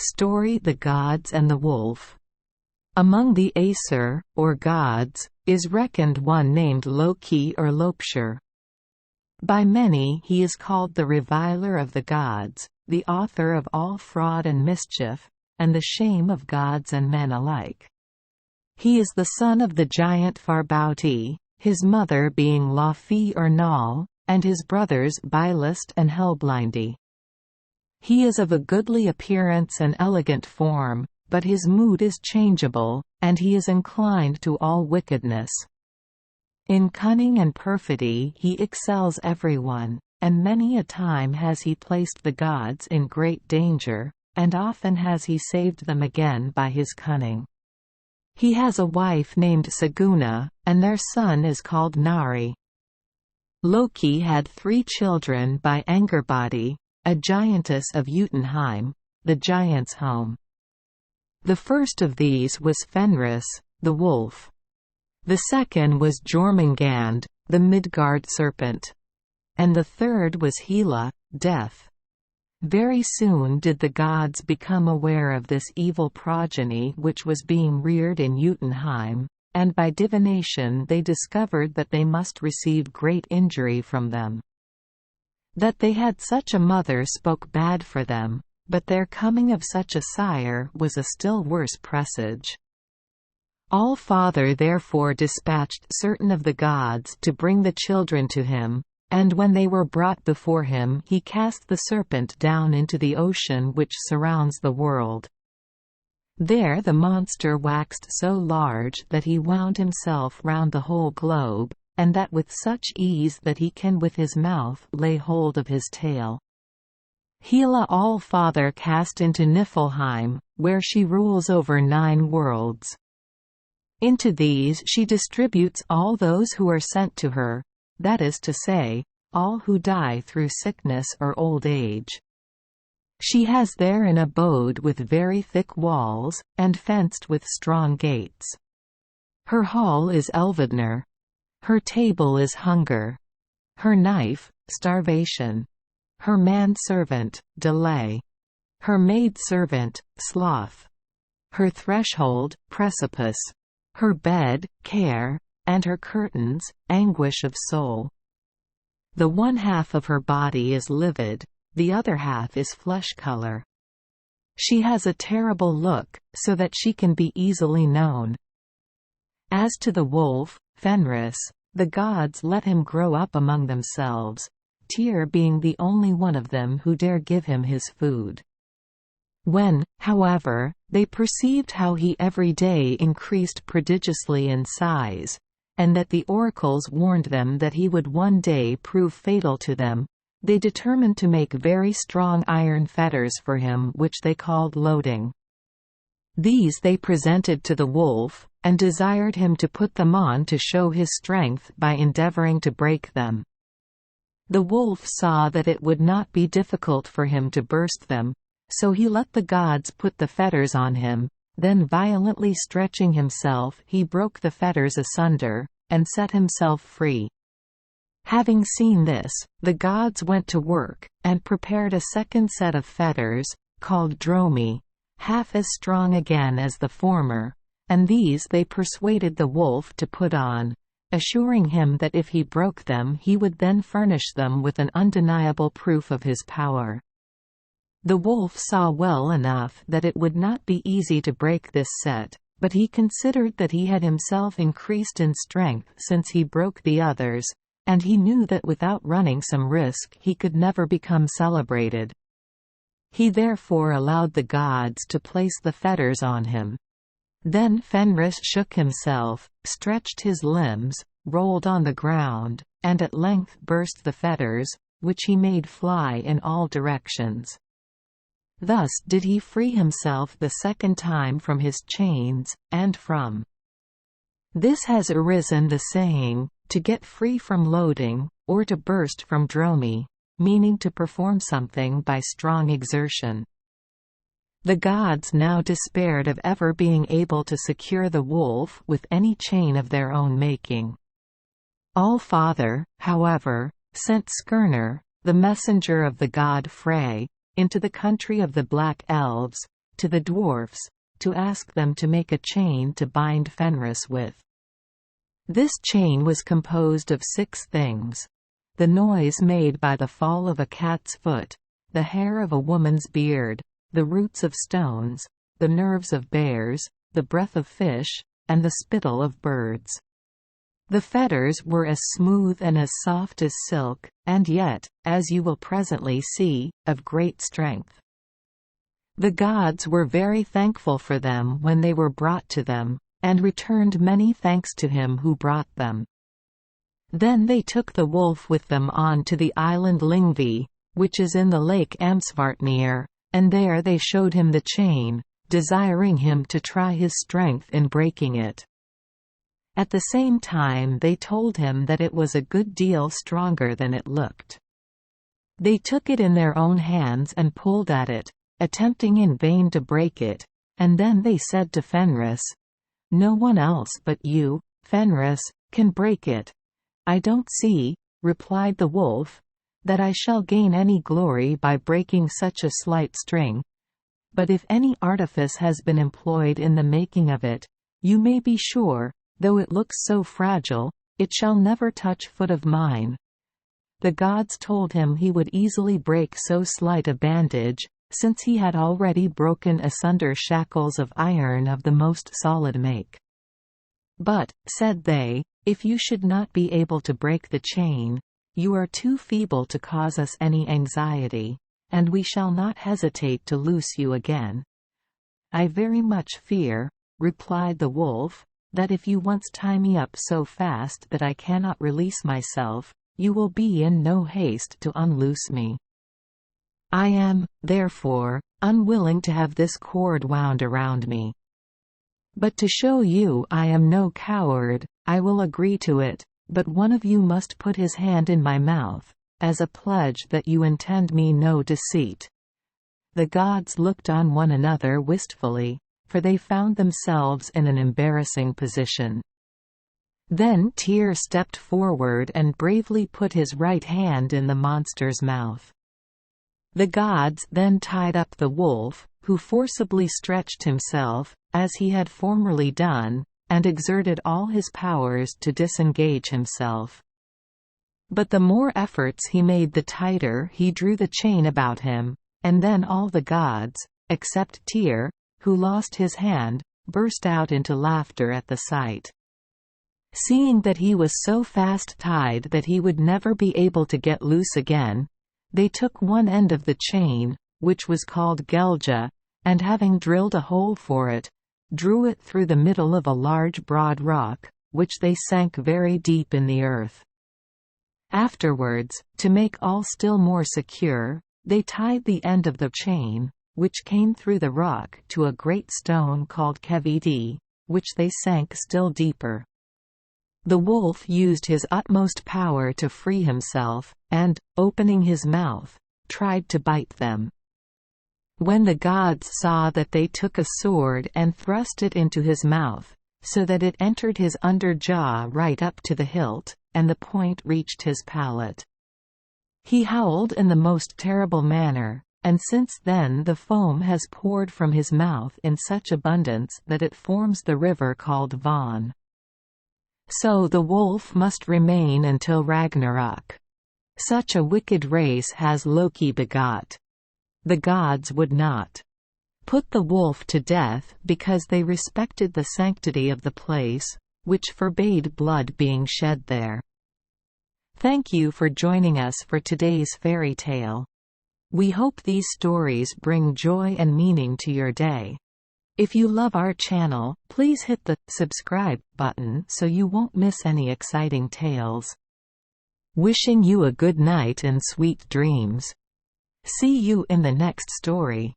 Story: The Gods and the Wolf. Among the Aesir, or gods, is reckoned one named Loki or Lopshur. By many he is called the reviler of the gods, the author of all fraud and mischief, and the shame of gods and men alike. He is the son of the giant Farbauti, his mother being Laufey or Nal, and his brothers Bylist and Helblindi. He is of a goodly appearance and elegant form, but his mood is changeable, and he is inclined to all wickedness. In cunning and perfidy he excels everyone, and many a time has he placed the gods in great danger, and often has he saved them again by his cunning. He has a wife named Siguna, and their son is called Nari. Loki had 3 children by Angerbodi, a giantess of Jotunheim, the giant's home. The first of these was Fenris, the wolf. The second was Jormungand, the Midgard serpent. And the third was Hela, death. Very soon did the gods become aware of this evil progeny which was being reared in Jotunheim, and by divination they discovered that they must receive great injury from them. That they had such a mother spoke bad for them, but their coming of such a sire was a still worse presage. All-Father therefore dispatched certain of the gods to bring the children to him, and when they were brought before him he cast the serpent down into the ocean which surrounds the world. There the monster waxed so large that he wound himself round the whole globe, and that with such ease that he can with his mouth lay hold of his tail. Hela All-Father cast into Niflheim, where she rules over 9 worlds. Into these she distributes all those who are sent to her, that is to say, all who die through sickness or old age. She has there an abode with very thick walls, and fenced with strong gates. Her hall is Elvidnir. Her table is hunger. Her knife, starvation. Her manservant, delay. Her maidservant, sloth. Her threshold, precipice. Her bed, care, and her curtains, anguish of soul. The one half of her body is livid, the other half is flesh color. She has a terrible look, so that she can be easily known. As to the wolf, Fenris, the gods let him grow up among themselves, Tyr being the only one of them who dare give him his food. When, however, they perceived how he every day increased prodigiously in size, and that the oracles warned them that he would one day prove fatal to them, they determined to make very strong iron fetters for him which they called loading. These they presented to the wolf, and desired him to put them on to show his strength by endeavoring to break them. The wolf saw that it would not be difficult for him to burst them, so he let the gods put the fetters on him, then violently stretching himself he broke the fetters asunder, and set himself free. Having seen this, the gods went to work, and prepared a second set of fetters, called dromi, half as strong again as the former, and these they persuaded the wolf to put on, assuring him that if he broke them he would then furnish them with an undeniable proof of his power. The wolf saw well enough that it would not be easy to break this set, but he considered that he had himself increased in strength since he broke the others, and he knew that without running some risk he could never become celebrated. He therefore allowed the gods to place the fetters on him. Then Fenris shook himself, stretched his limbs, rolled on the ground, and at length burst the fetters, which he made fly in all directions. Thus did he free himself the second time from his chains, and from this has arisen the saying, to get free from loading, or to burst from dromi, meaning to perform something by strong exertion. The gods now despaired of ever being able to secure the wolf with any chain of their own making. All-Father, however, sent Skirnir, the messenger of the god Frey, into the country of the Black Elves, to the dwarfs, to ask them to make a chain to bind Fenris with. This chain was composed of 6 things: the noise made by the fall of a cat's foot, the hair of a woman's beard, the roots of stones, the nerves of bears, the breath of fish, and the spittle of birds. The fetters were as smooth and as soft as silk, and yet, as you will presently see, of great strength. The gods were very thankful for them when they were brought to them, and returned many thanks to him who brought them. Then they took the wolf with them on to the island Lyngvi, which is in the lake Amsvartnir, and there they showed him the chain, desiring him to try his strength in breaking it. At the same time they told him that it was a good deal stronger than it looked. They took it in their own hands and pulled at it, attempting in vain to break it, and then they said to Fenris, "No one else but you, Fenris, can break it." "I don't see," replied the wolf, "that I shall gain any glory by breaking such a slight string. But if any artifice has been employed in the making of it, you may be sure, though it looks so fragile, it shall never touch foot of mine." The gods told him he would easily break so slight a bandage, since he had already broken asunder shackles of iron of the most solid make. "But," said they, "if you should not be able to break the chain, you are too feeble to cause us any anxiety, and we shall not hesitate to loose you again." "I very much fear," replied the wolf, "that if you once tie me up so fast that I cannot release myself, you will be in no haste to unloose me. I am, therefore, unwilling to have this cord wound around me. But to show you I am no coward, I will agree to it, but one of you must put his hand in my mouth, as a pledge that you intend me no deceit." The gods looked on one another wistfully, for they found themselves in an embarrassing position. Then Tyr stepped forward and bravely put his right hand in the monster's mouth. The gods then tied up the wolf, who forcibly stretched himself, as he had formerly done, and exerted all his powers to disengage himself. But the more efforts he made, the tighter he drew the chain about him, and then all the gods, except Tyr, who lost his hand, burst out into laughter at the sight. Seeing that he was so fast tied that he would never be able to get loose again, they took one end of the chain, which was called Gelja, and having drilled a hole for it, drew it through the middle of a large broad rock, which they sank very deep in the earth. Afterwards, to make all still more secure, they tied the end of the chain, which came through the rock, to a great stone called Kevidi, which they sank still deeper. The wolf used his utmost power to free himself, and, opening his mouth, tried to bite them. When the gods saw that, they took a sword and thrust it into his mouth, so that it entered his under jaw right up to the hilt, and the point reached his palate. He howled in the most terrible manner, and since then the foam has poured from his mouth in such abundance that it forms the river called Von. So the wolf must remain until Ragnarok. Such a wicked race has Loki begot. The gods would not put the wolf to death because they respected the sanctity of the place, which forbade blood being shed there. Thank you for joining us for today's fairy tale. We hope these stories bring joy and meaning to your day. If you love our channel, please hit the subscribe button so you won't miss any exciting tales. Wishing you a good night and sweet dreams. See you in the next story.